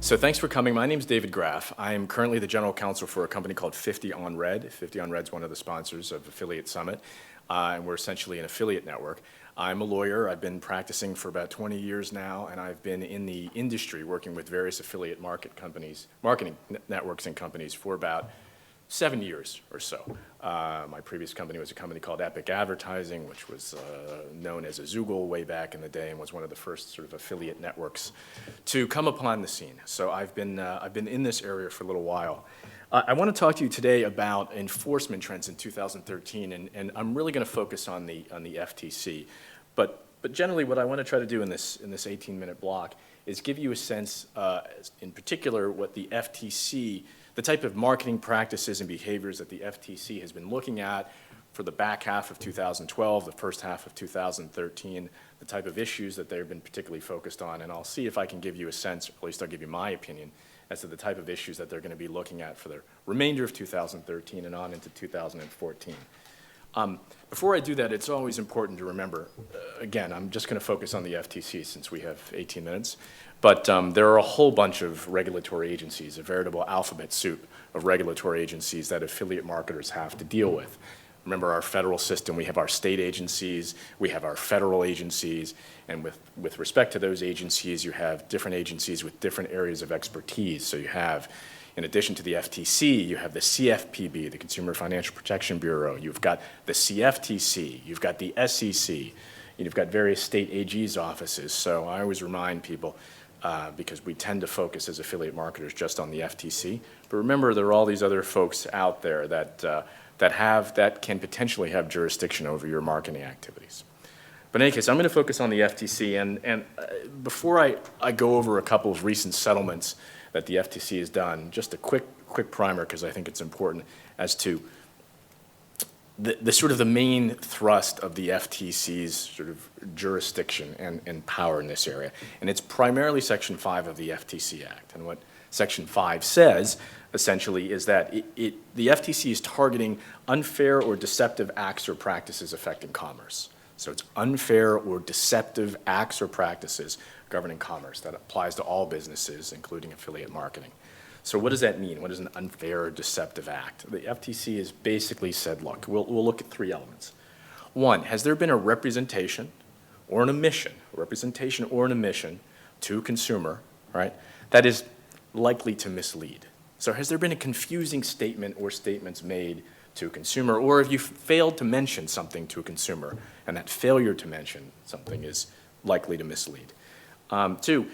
So thanks for coming. My name's David Graff. I am currently the general counsel for a company called 50 on Red. 50 on Red's one of the sponsors of Affiliate Summit, and we're essentially an affiliate network. I'm a lawyer. I've been practicing for about 20 years now, and I've been in the industry working with various affiliate marketing networks and companies for about 7 years or so. My previous company was a company called Epic Advertising, which was known as Azoogle way back in the day and was one of the first sort of affiliate networks to come upon the scene. So I've been in this area for a little while. I want to talk to you today about enforcement trends in 2013, and I'm really going to focus on the FTC. But generally, what I want to try to do in this 18-minute block is give you a sense, in particular, what the FTC, the type of marketing practices and behaviors that the FTC has been looking at for the back half of 2012, the first half of 2013, the type of issues that they've been particularly focused on, and I'll see if I can give you a sense, or at least I'll give you my opinion, as to the type of issues that they're going to be looking at for the remainder of 2013 and on into 2014. Before I do that, it's always important to remember, again, I'm just going to focus on the FTC since we have 18 minutes, but there are a whole bunch of regulatory agencies, a veritable alphabet soup of regulatory agencies that affiliate marketers have to deal with. Remember our federal system, we have our state agencies, we have our federal agencies, and with respect to those agencies, you have different agencies with different areas of expertise. So you have, in addition to the FTC, you have the CFPB, the Consumer Financial Protection Bureau, you've got the CFTC, you've got the SEC, you've got various state AG's offices. So I always remind people, because we tend to focus as affiliate marketers just on the FTC, but remember there are all these other folks out there that can potentially have jurisdiction over your marketing activities. But in any case, I'm going to focus on the FTC, and before I go over a couple of recent settlements that the FTC has done, just a quick primer, because I think it's important as to the sort of the main thrust of the FTC's sort of jurisdiction and power in this area. And it's primarily Section 5 of the FTC Act. And what Section 5 says, essentially, is that the FTC is targeting unfair or deceptive acts or practices affecting commerce. So it's unfair or deceptive acts or practices governing commerce. That applies to all businesses, including affiliate marketing. So what does that mean? What is an unfair or deceptive act? The FTC has basically said, look, we'll look at three elements. One, has there been a representation or an omission to a consumer, right, that is likely to mislead? So has there been a confusing statement or statements made to a consumer, or have you failed to mention something to a consumer, and that failure to mention something is likely to mislead? Two,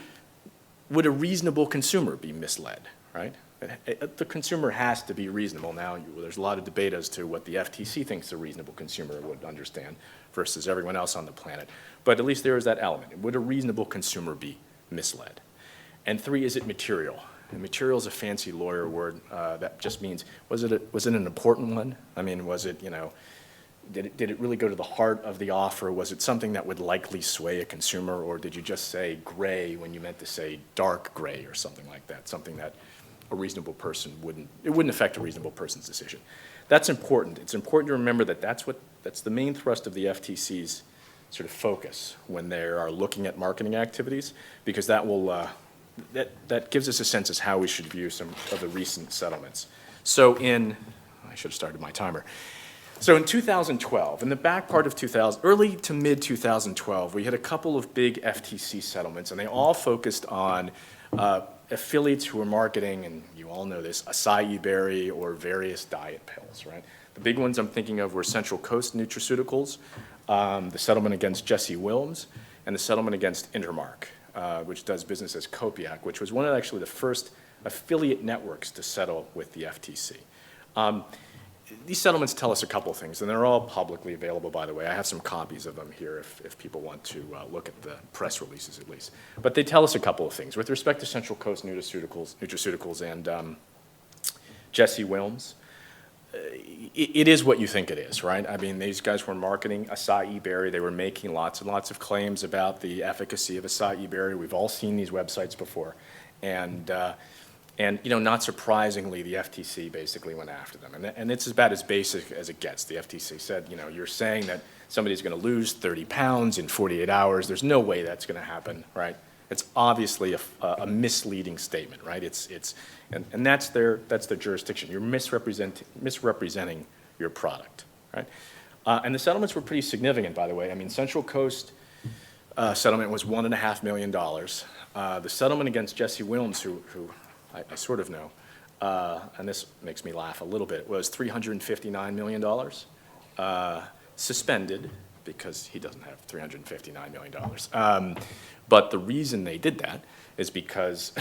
would a reasonable consumer be misled, right? The consumer has to be reasonable. Now, there's a lot of debate as to what the FTC thinks a reasonable consumer would understand versus everyone else on the planet, but at least there is that element. Would a reasonable consumer be misled? And three, is it material? And material is a fancy lawyer word that just means, was it an important one? I mean, was it, did it really go to the heart of the offer? Was it something that would likely sway a consumer, or did you just say gray when you meant to say dark gray or something like that, something that a reasonable person wouldn't affect a reasonable person's decision? That's important. It's important to remember that that's the main thrust of the FTC's sort of focus when they are looking at marketing activities, because that will that gives us a sense as how we should view some of the recent settlements. So I should have started my timer. So in 2012, in the back part of early to mid 2012, we had a couple of big FTC settlements, and they all focused on affiliates who were marketing, and you all know this, acai berry or various diet pills, right? The big ones I'm thinking of were Central Coast Nutraceuticals, the settlement against Jesse Wilms, and the settlement against Intermark, which does business as Copiac, which was one of actually the first affiliate networks to settle with the FTC. These settlements tell us a couple of things, and they're all publicly available, by the way. I have some copies of them here if people want to look at the press releases at least. But they tell us a couple of things. With respect to Central Coast Nutraceuticals and Jesse Wilms, it is what you think it is, right? I mean, these guys were marketing acai berry. They were making lots and lots of claims about the efficacy of acai berry. We've all seen these websites before. And not surprisingly, the FTC basically went after them. And it's about as basic as it gets. The FTC said, you're saying that somebody's going to lose 30 pounds in 48 hours. There's no way that's going to happen, right? It's obviously a misleading statement, right? And that's their jurisdiction. You're misrepresenting your product, right? And the settlements were pretty significant, by the way. I mean, Central Coast settlement was $1.5 million. The settlement against Jesse Wilms, who I sort of know, and this makes me laugh a little bit, was $359 million, suspended because he doesn't have $359 million. But the reason they did that is because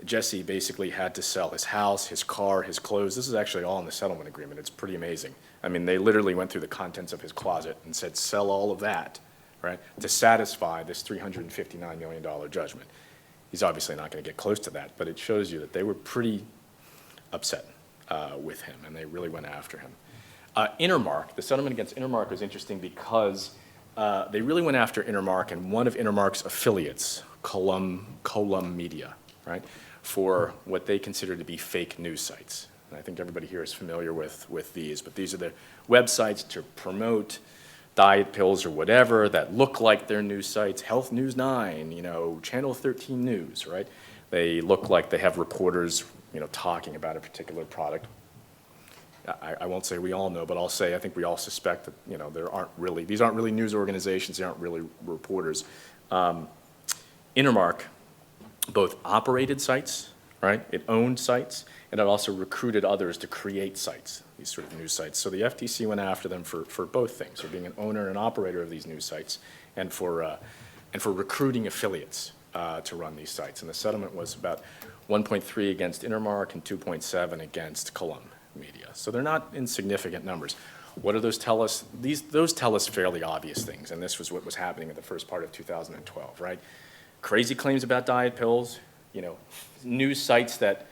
Jesse basically had to sell his house, his car, his clothes. This is actually all in the settlement agreement. It's pretty amazing. I mean, they literally went through the contents of his closet and said, sell all of that, right, to satisfy this $359 million judgment. He's obviously not going to get close to that, but it shows you that they were pretty upset with him, and they really went after him. Intermark, the settlement against Intermark was interesting because they really went after Intermark and one of Intermark's affiliates, Column Media, right, for what they consider to be fake news sites. And I think everybody here is familiar with these, but these are the websites to promote diet pills or whatever that look like they're news sites. Health News 9, you know, Channel 13 News, right? They look like they have reporters, you know, talking about a particular product. I won't say we all know, but I'll say I think we all suspect that, you know, these aren't really news organizations, they aren't really reporters. Intermark both operated sites, right? It owned sites, and it also recruited others to create sites, these sort of news sites. So the FTC went after them for both things, for being an owner and operator of these news sites, and for recruiting affiliates to run these sites. And the settlement was about 1.3 against Intermark and 2.7 against Column Media. So they're not insignificant numbers. What do those tell us? Those tell us fairly obvious things, and this was what was happening in the first part of 2012, right? Crazy claims about diet pills, you know, news sites that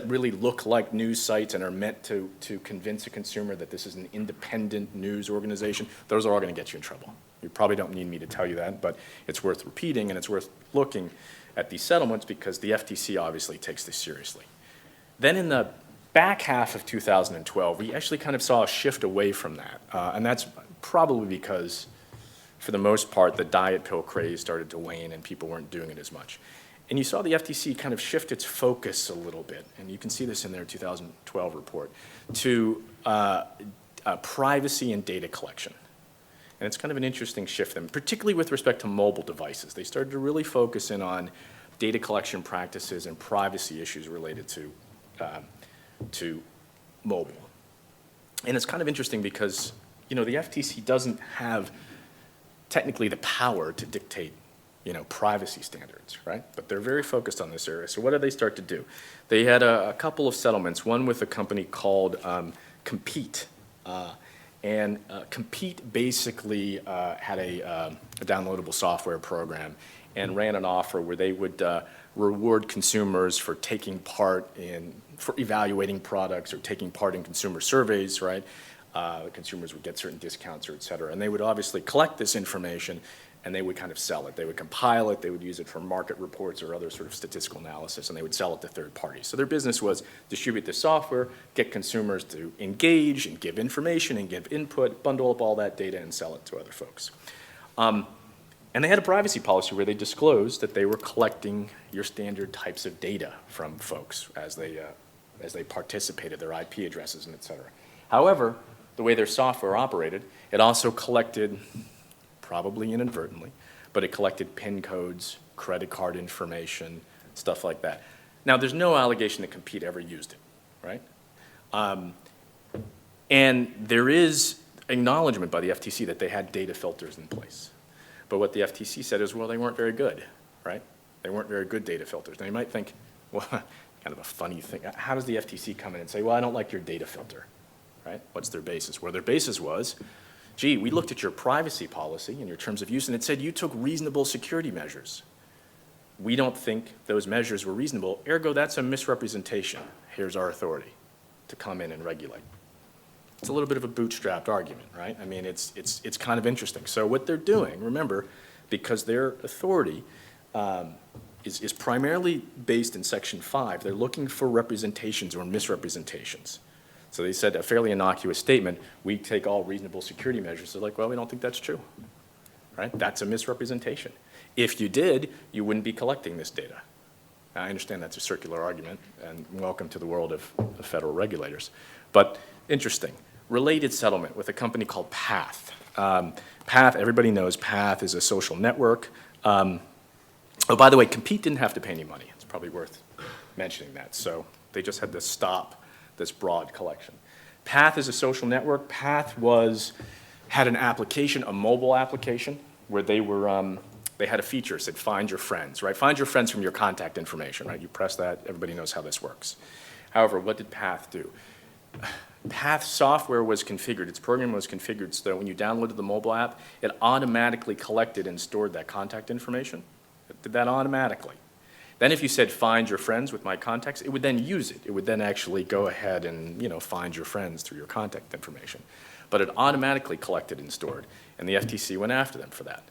really look like news sites and are meant to convince a consumer that this is an independent news organization. Those are all going to get you in trouble. You probably don't need me to tell you that, but it's worth repeating, and it's worth looking at these settlements because the FTC obviously takes this seriously. Then in the back half of 2012, we actually kind of saw a shift away from that, and that's probably because, for the most part, the diet pill craze started to wane and people weren't doing it as much. And you saw the FTC kind of shift its focus a little bit, and you can see this in their 2012 report, to privacy and data collection. And it's kind of an interesting shift, and particularly with respect to mobile devices. They started to really focus in on data collection practices and privacy issues related to mobile. And it's kind of interesting because, you know, the FTC doesn't have technically the power to dictate, you know, privacy standards, right? But they're very focused on this area. So what did they start to do? They had a couple of settlements, one with a company called Compete. Compete basically had a downloadable software program and ran an offer where they would reward consumers for taking part for evaluating products or taking part in consumer surveys, right? Consumers would get certain discounts or et cetera. And they would obviously collect this information and they would kind of sell it. They would compile it, they would use it for market reports or other sort of statistical analysis, and they would sell it to third parties. So their business was distribute the software, get consumers to engage and give information and give input, bundle up all that data and sell it to other folks. And they had a privacy policy where they disclosed that they were collecting your standard types of data from folks as they participated, their IP addresses and et cetera. However, the way their software operated, it also collected, probably inadvertently, but it collected PIN codes, credit card information, stuff like that. Now, there's no allegation that Compete ever used it, right? And there is acknowledgement by the FTC that they had data filters in place. But what the FTC said is, well, they weren't very good, right? They weren't very good data filters. Now, you might think, well, kind of a funny thing. How does the FTC come in and say, well, I don't like your data filter, right? What's their basis? Well, their basis was, gee, we looked at your privacy policy and your terms of use, and it said you took reasonable security measures. We don't think those measures were reasonable, ergo that's a misrepresentation. Here's our authority to come in and regulate. It's a little bit of a bootstrapped argument, right? I mean, it's kind of interesting. So what they're doing, remember, because their authority is primarily based in Section 5, they're looking for representations or misrepresentations. So they said a fairly innocuous statement, we take all reasonable security measures. They're like, well, we don't think that's true, right? That's a misrepresentation. If you did, you wouldn't be collecting this data. I understand that's a circular argument, and welcome to the world of federal regulators. But interesting, related settlement with a company called Path. Path, everybody knows Path is a social network. Oh, by the way, Compete didn't have to pay any money. It's probably worth mentioning that. So they just had to stop this broad collection. Path is a social network. Path had an application, a mobile application, where they had a feature that said find your friends, right? Find your friends from your contact information, right? You press that, everybody knows how this works. However, what did Path do? Path software was configured, its program was configured so that when you downloaded the mobile app, it automatically collected and stored that contact information. It did that automatically. Then if you said find your friends with my contacts, it would then use it. It would then actually go ahead and find your friends through your contact information. But it automatically collected and stored, and the FTC went after them for that.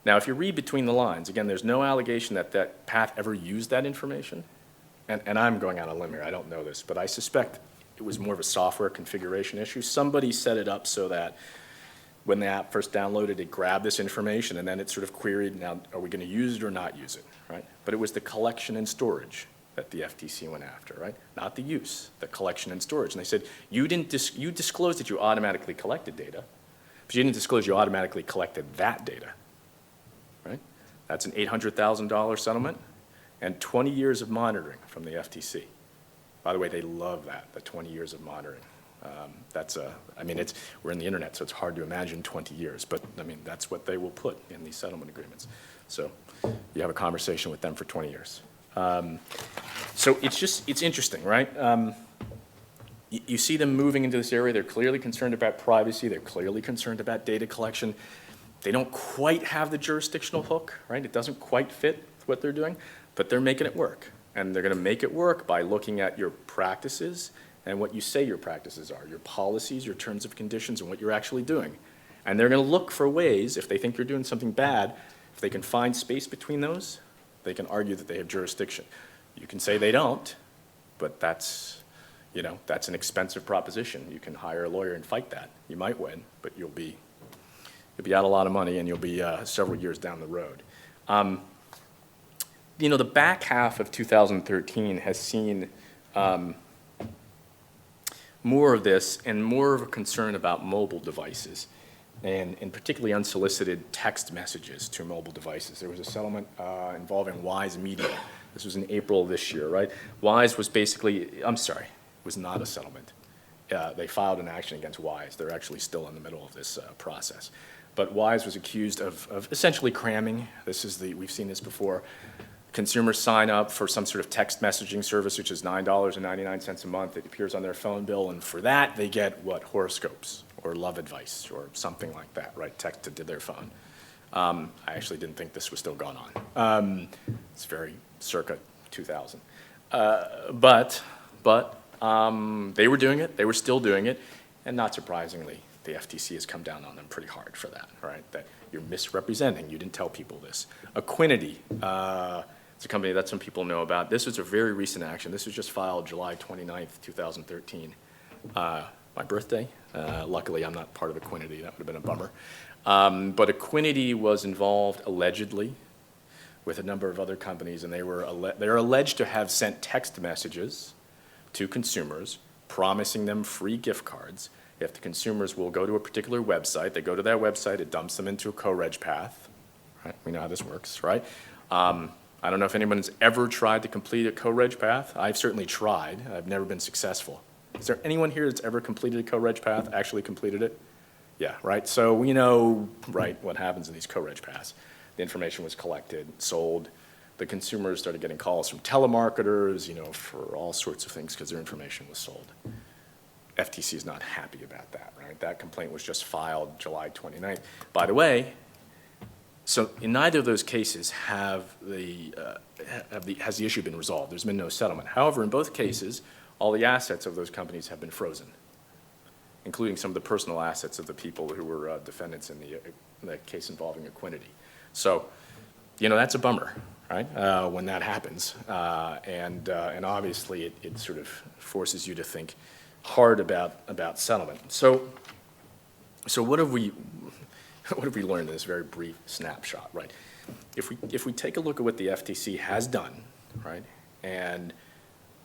Now, if you read between the lines, again, there's no allegation that Path ever used that information. And I'm going out on a limb here, I don't know this, but I suspect it was more of a software configuration issue. Somebody set it up so that when the app first downloaded, it grabbed this information, and then it sort of queried, now, are we going to use it or not use it, right? But it was the collection and storage that the FTC went after, right? Not the use, the collection and storage. And they said, you disclosed that you automatically collected data, but you didn't disclose you automatically collected that data. Right? That's an $800,000 settlement and 20 years of monitoring from the FTC. By the way, they love that, the 20 years of monitoring. We're in the internet, so it's hard to imagine 20 years, but that's what they will put in these settlement agreements. So you have a conversation with them for 20 years. So it's interesting, right? You see them moving into this area. They're clearly concerned about privacy. They're clearly concerned about data collection. They don't quite have the jurisdictional hook, right? It doesn't quite fit what they're doing, but they're making it work. And they're going to make it work by looking at your practices and what you say your practices are, your policies, your terms of conditions, and what you're actually doing. And they're going to look for ways, if they think you're doing something bad, if they can find space between those, they can argue that they have jurisdiction. You can say they don't, but that's an expensive proposition. You can hire a lawyer and fight that. You might win, but you'll be out a lot of money, and you'll be several years down the road. The back half of 2013 has seen more of this and more of a concern about mobile devices, and particularly unsolicited text messages to mobile devices. There was a settlement involving Wise Media. This was in April of this year, right? Wise was it was not a settlement. They filed an action against Wise. They're actually still in the middle of this process. But Wise was accused of essentially cramming. We've seen this before. Consumers sign up for some sort of text messaging service, which is $9.99 a month. It appears on their phone bill, and for that, they get horoscopes or love advice or something like that, right, texted to their phone. I actually didn't think this was still going on. It's very circa 2000. But they were doing it. They were still doing it, and not surprisingly, the FTC has come down on them pretty hard for that, right? That you're misrepresenting. You didn't tell people this. Equinity, it's a company that some people know about. This was a very recent action. This was just filed July 29th, 2013. My birthday. Luckily, I'm not part of Equinity. That would have been a bummer. But Equinity was involved, allegedly, with a number of other companies, and they're alleged to have sent text messages to consumers promising them free gift cards if the consumers will go to a particular website. They go to that website, it dumps them into a co-reg path. Right? We know how this works, right? I don't know if anyone's ever tried to complete a co-reg path. I've certainly tried. I've never been successful. Is there anyone here that's ever completed a co-reg path, actually completed it? Yeah, right? So we know, right, what happens in these co-reg paths. The information was collected, sold. The consumers started getting calls from telemarketers, for all sorts of things because their information was sold. FTC is not happy about that, right? That complaint was just filed July 29th. By the way, so in neither of those cases has the issue been resolved. There's been no settlement. However, in both cases, all the assets of those companies have been frozen, including some of the personal assets of the people who were defendants in the case involving Equinity. So, that's a bummer, right? When that happens, and obviously it sort of forces you to think hard about settlement. So what have we learned in this very brief snapshot, right? if we take a look at what the FTC has done, right, and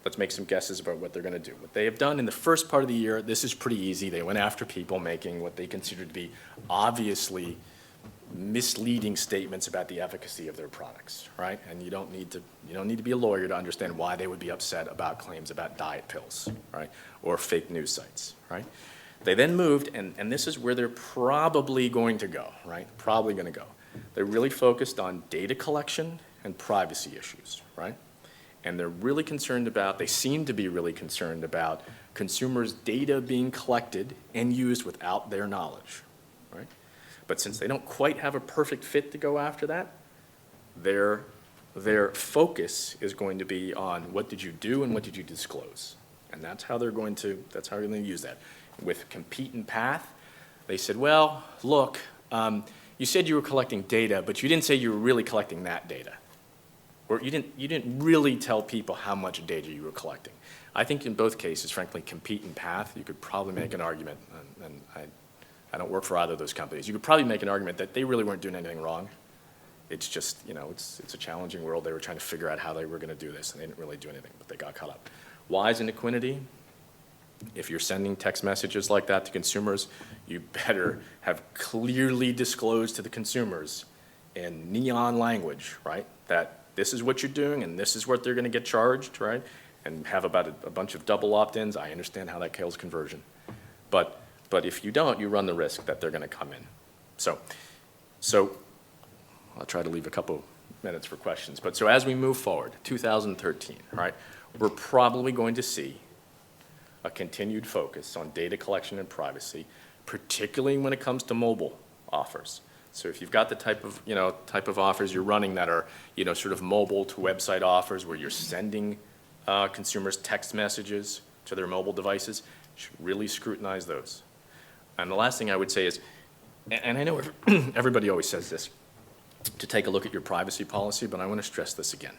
let's make some guesses about what they're going to do. What they have done in the first part of the year, this is pretty easy. They went after people making what they considered to be obviously misleading statements about the efficacy of their products, right? And you don't need to be a lawyer to understand why they would be upset about claims about diet pills, right? Or fake news sites, right? They then moved, and this is where they're probably going to go, right? Probably going to go. They're really focused on data collection and privacy issues, right? And they're really concerned about, they seem to be really concerned about consumers' data being collected and used without their knowledge, right? But since they don't quite have a perfect fit to go after that, their focus is going to be on what did you do and what did you disclose. And that's how they're going to use that. With compete and path, they said, well, look, you said you were collecting data, but you didn't say you were really collecting that data. Or you didn't really tell people how much data you were collecting. I think in both cases, frankly, compete and path, you could probably make an argument, and I don't work for either of those companies. You could probably make an argument that they really weren't doing anything wrong. It's just, it's a challenging world. They were trying to figure out how they were going to do this, and they didn't really do anything, but they got caught up. Wise and Equinity, if you're sending text messages like that to consumers, you better have clearly disclosed to the consumers in neon language, right, that this is what you're doing and this is what they're going to get charged, right, and have about a bunch of double opt-ins. I understand how that kills conversion. But if you don't, you run the risk that they're going to come in. So I'll try to leave a couple minutes for questions. But so as we move forward, 2013, right, we're probably going to see a continued focus on data collection and privacy, particularly when it comes to mobile offers. So if you've got the type of offers you're running that are, sort of mobile to website offers where you're sending consumers text messages to their mobile devices, you should really scrutinize those. And the last thing I would say is, and I know everybody always says this, to take a look at your privacy policy, but I want to stress this again.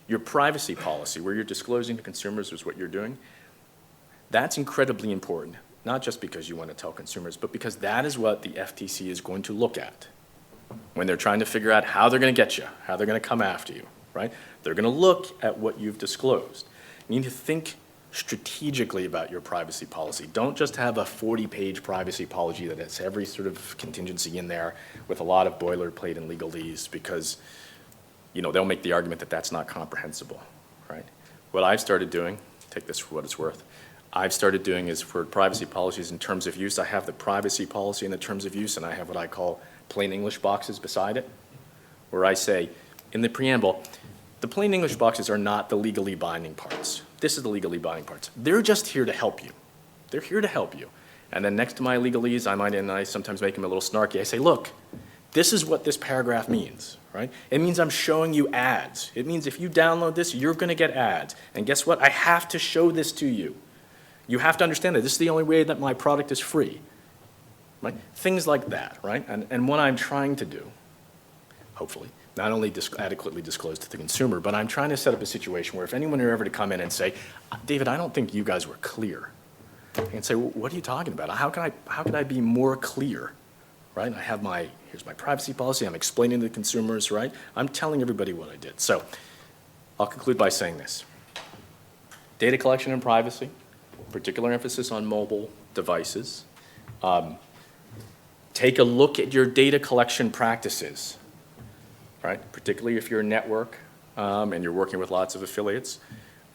Your privacy policy, where you're disclosing to consumers is what you're doing, that's incredibly important, not just because you want to tell consumers, but because that is what the FTC is going to look at when they're trying to figure out how they're going to get you, how they're going to come after you, right? They're going to look at what you've disclosed. You need to think strategically about your privacy policy. Don't just have a 40-page privacy policy that has every sort of contingency in there with a lot of boilerplate and legalese, because they'll make the argument that that's not comprehensible, right? What I've started doing, take this for what it's worth, I've started doing is for privacy policies in terms of use, I have the privacy policy in the terms of use, and I have what I call plain English boxes beside it, where I say in the preamble, the plain English boxes are not the legally binding parts. This is the legally binding parts. They're just here to help you. They're here to help you. And then next to my legalese, I sometimes make them a little snarky. I say, look, this is what this paragraph means, right? It means I'm showing you ads. It means if you download this, you're going to get ads. And guess what? I have to show this to you. You have to understand that this is the only way that my product is free, right? Things like that, right? And what I'm trying to do, hopefully, not only adequately disclose to the consumer, but I'm trying to set up a situation where if anyone were ever to come in and say, David, I don't think you guys were clear, I can say, well, what are you talking about? How can I be more clear, right? I have here's my privacy policy. I'm explaining to the consumers, right? I'm telling everybody what I did. So I'll conclude by saying this. Data collection and privacy, particular emphasis on mobile devices. Take a look at your data collection practices, right? Particularly if you're a network and you're working with lots of affiliates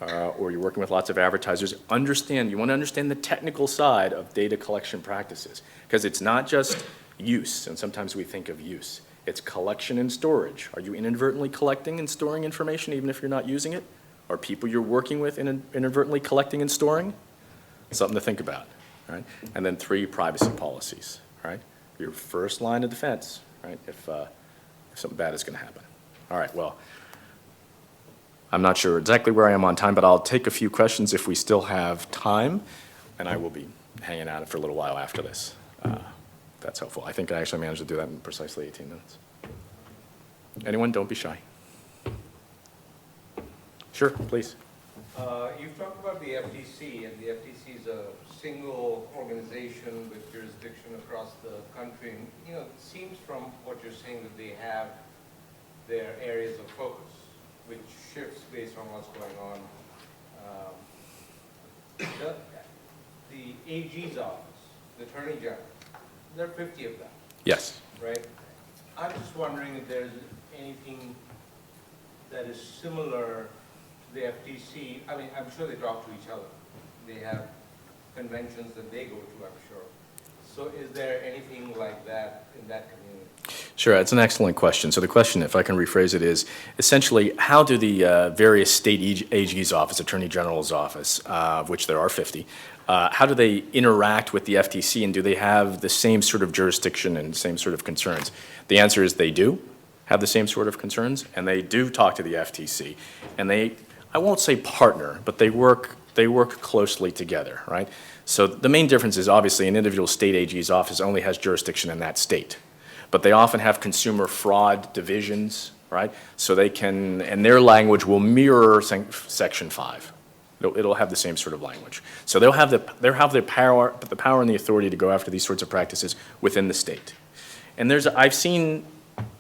or you're working with lots of advertisers. You want to understand the technical side of data collection practices, because it's not just use, and sometimes we think of use. It's collection and storage. Are you inadvertently collecting and storing information even if you're not using it? Are people you're working with inadvertently collecting and storing? Something to think about, right? And then 3, privacy policies, right? Your first line of defense, right? If something bad is going to happen. All right, well, I'm not sure exactly where I am on time, but I'll take a few questions if we still have time, and I will be hanging out for a little while after this. That's helpful. I think I actually managed to do that in precisely 18 minutes. Anyone? Don't be shy. Sure, please. You've talked about the FTC, and the FTC is a single organization with jurisdiction across the country. And, you know, it seems from what you're saying that they have their areas of focus, which shifts based on what's going on. The AG's office, the Attorney General, there are 50 of them. Yes. Right? I'm just wondering if there's anything that is similar to the FTC. I mean, I'm sure they talk to each other. They have conventions that they go to, I'm sure. So is there anything like that in that community? Sure, it's an excellent question. So the question, if I can rephrase it, is essentially how do the various state AG's office, Attorney General's office, of which there are 50, how do they interact with the FTC, and do they have the same sort of jurisdiction and same sort of concerns? The answer is they do have the same sort of concerns, and they do talk to the FTC. And they, I won't say partner, but they work closely together, right? So the main difference is obviously an individual state AG's office only has jurisdiction in that state. But they often have consumer fraud divisions, right? So they can, and their language will mirror Section 5. It'll have the same sort of language. So they'll have the power and the authority to go after these sorts of practices within the state. And I've seen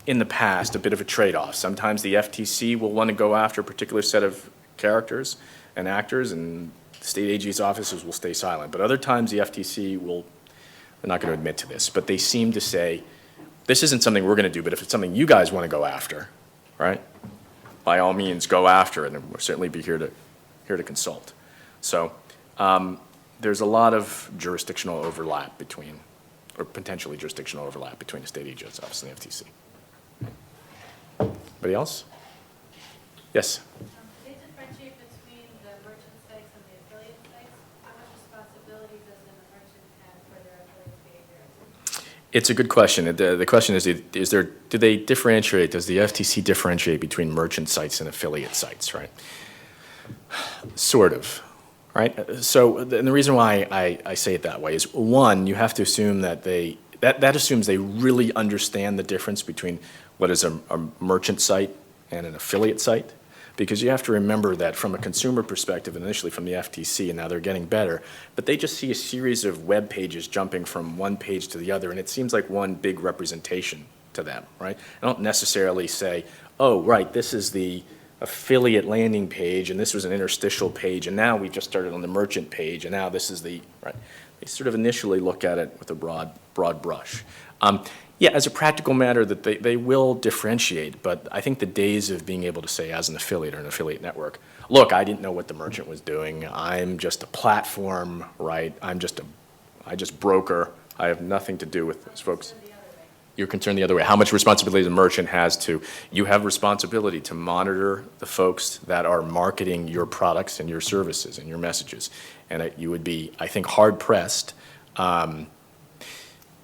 in the past a bit of a trade-off. Sometimes the FTC will want to go after a particular set of characters and actors, and state AG's offices will stay silent. But other times the FTC will, they're not going to admit to this, but they seem to say, this isn't something we're going to do, but if it's something you guys want to go after, right, by all means, go after it, and we'll certainly be here to consult. So there's a lot of jurisdictional overlap between, or potentially jurisdictional overlap between the state AG's office and the FTC. Anybody else? Yes? Do they differentiate between the merchant sites and the affiliate sites? How much responsibility does the merchant have for their affiliate behavior? It's a good question. The question is do they differentiate, does the FTC differentiate between merchant sites and affiliate sites, right? Sort of, right? So and the reason why I say it that way is, one, you have to assume that that assumes they really understand the difference between what is a merchant site and an affiliate site. Because you have to remember that from a consumer perspective, initially from the FTC, and now they're getting better, but they just see a series of web pages jumping from one page to the other, and it seems like one big representation to them, right? I don't necessarily say, oh, right, this is the affiliate landing page, and this was an interstitial page, and now we just started on the merchant page, and now this is the, right? They sort of initially look at it with a broad brush. Yeah, as a practical matter, that they will differentiate, but I think the days of being able to say as an affiliate or an affiliate network, look, I didn't know what the merchant was doing. I'm just a platform, right? I just broker. I have nothing to do with those folks. You're concerned the other way. How much responsibility the merchant has to, you have responsibility to monitor the folks that are marketing your products and your services and your messages. And you would be, I think, hard-pressed.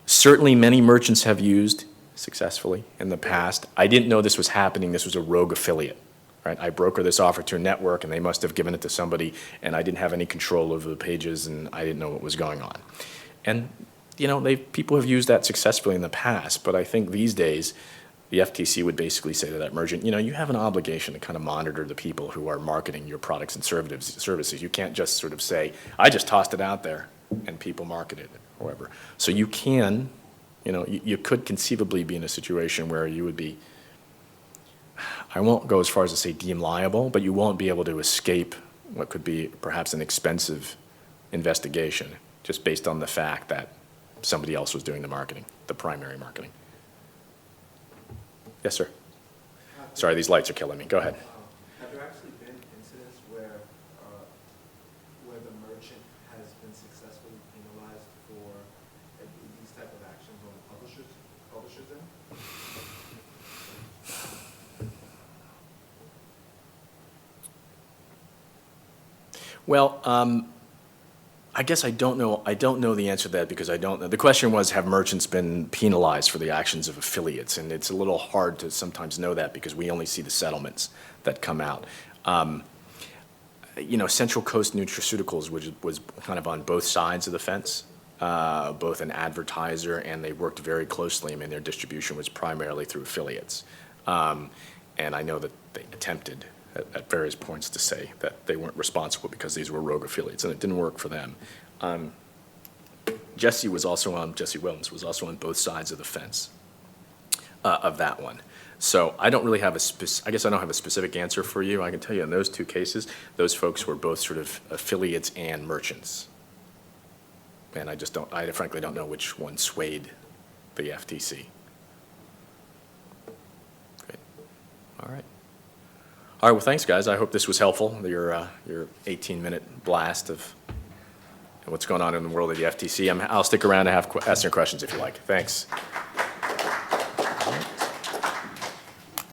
Certainly many merchants have used successfully in the past. I didn't know this was happening. This was a rogue affiliate, right? I broker this offer to a network, and they must have given it to somebody, and I didn't have any control over the pages, and I didn't know what was going on. And, you know, people have used that successfully in the past, but I think these days the FTC would basically say to that merchant, you know, you have an obligation to kind of monitor the people who are marketing your products and services. You can't just sort of say, I just tossed it out there, and people market it. However, so you can, you know, you could conceivably be in a situation where you would be, I won't go as far as to say deemed liable, but you won't be able to escape what could be perhaps an expensive investigation just based on the fact that somebody else was doing the marketing, the primary marketing. Yes, sir. Sorry, these lights are killing me. Go ahead. Have there actually been incidents where the merchant has been successfully penalized for these type of actions on the publishers end? Well, I guess I don't know. I don't know the answer to that because I don't know. The question was, have merchants been penalized for the actions of affiliates? And it's a little hard to sometimes know that because we only see the settlements that come out. You know, Central Coast Nutraceuticals, which was kind of on both sides of the fence, both an advertiser and they worked very closely. I mean, their distribution was primarily through affiliates. And I know that they attempted at various points to say that they weren't responsible because these were rogue affiliates, and it didn't work for them. Jesse Williams was also on both sides of the fence of that one. So I don't really have I guess I don't have a specific answer for you. I can tell you in those two cases, those folks were both sort of affiliates and merchants. And I frankly don't know which one swayed the FTC. Great. All right. All right, well, thanks, guys. I hope this was helpful, your 18-minute blast of what's going on in the world of the FTC. I'll stick around to ask your questions if you like. Thanks.